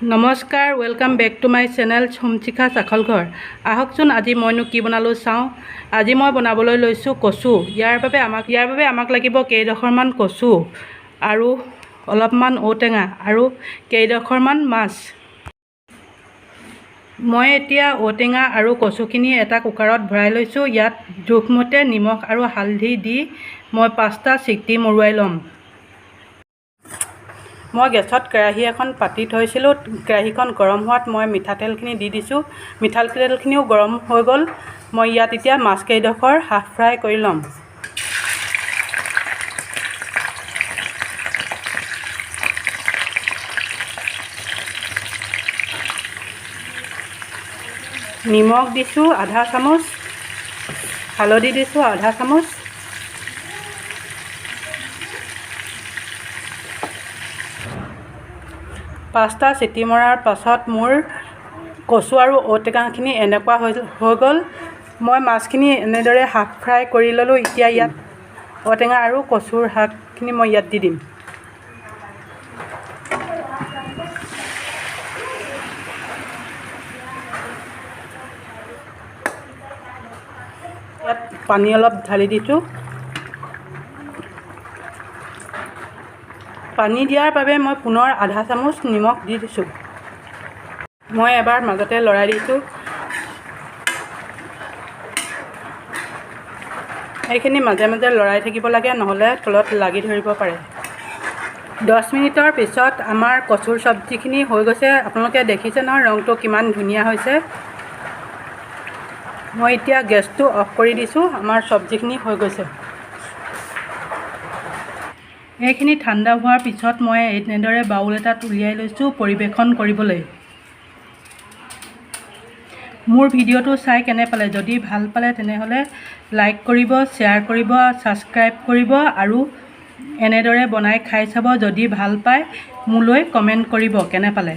নমস্কাৰ, welcome back to my channel চুমচিখা আখল ঘৰ। আহকচোন আজি মইনো কি বনালোঁ চাওঁ। আজি মই বনাবলৈ লৈছোঁ কচু। ইয়াৰ বাবে আমাক লাগিব কেইডোখৰমান কচু আৰু অলপমান ঔটেঙা আৰু কেইডোখৰমান মাছ। মই এতিয়া ঔটেঙা আৰু কচুখিনি এটা কুকাৰত ভৰাই লৈছোঁ। ইয়াত জোখমতে নিমখ আৰু হালধি দি মই 5টা চিটি মৰুৱাই ল'ম। মই গেছত কেৰাহী এখন পাতি থৈছিলোঁ। কেৰাহীখন গৰম হোৱাত মই মিঠাতেলখিনি দি দিছোঁ। মিঠাতেলখিনিও গৰম হৈ গ'ল। মই ইয়াত এতিয়া মাছকেইডোখৰ হাফ ফ্ৰাই কৰি ল'ম। নিমখ দিছোঁ আধা চামুচ, হালধি দিছোঁ আধা চামুচ, পাঁচটা চিটি মৰাৰ পাছত মোৰ কচু আৰু ঔটেঙাখিনি এনেকুৱা হৈ গ'ল। মই মাছখিনি এনেদৰে হাফ ফ্ৰাই কৰি ল'লোঁ। এতিয়া ইয়াত ঔটেঙা আৰু কচুৰ শাকখিনি মই ইয়াত দি দিম। ইয়াত পানী অলপ ঢালি দিছোঁ। পানী দিয়াৰ বাবে মই পুনৰ আধা চামুচ নিমখ দি দিছোঁ। মই এবাৰ মাজতে লৰাই দিছোঁ। এইখিনি মাজে মাজে লৰাই থাকিব লাগে, নহ'লে তলত লাগি ধৰিব পাৰে। 10 মিনিটৰ পিছত আমাৰ কচুৰ চব্জিখিনি হৈ গৈছে। আপোনালোকে দেখিছে নহয় ৰংটো কিমান ধুনীয়া হৈছে। মই এতিয়া গেছটো অফ কৰি দিছোঁ। আমাৰ চব্জিখিনি হৈ গৈছে। এইখিনি ঠাণ্ডা হোৱাৰ পিছত মই এনেদৰে বাউল এটাত উলিয়াই লৈছোঁ পৰিৱেশন কৰিবলৈ। মোৰ ভিডিঅ'টো চাই কেনে পালে? যদি ভাল পালে তেনেহ'লে লাইক কৰিব, শ্বেয়াৰ কৰিব, ছাবস্ক্ৰাইব কৰিব আৰু এনেদৰে বনাই খাই চাব। যদি ভাল পায় মোলৈ কমেণ্ট কৰিব কেনে পালে।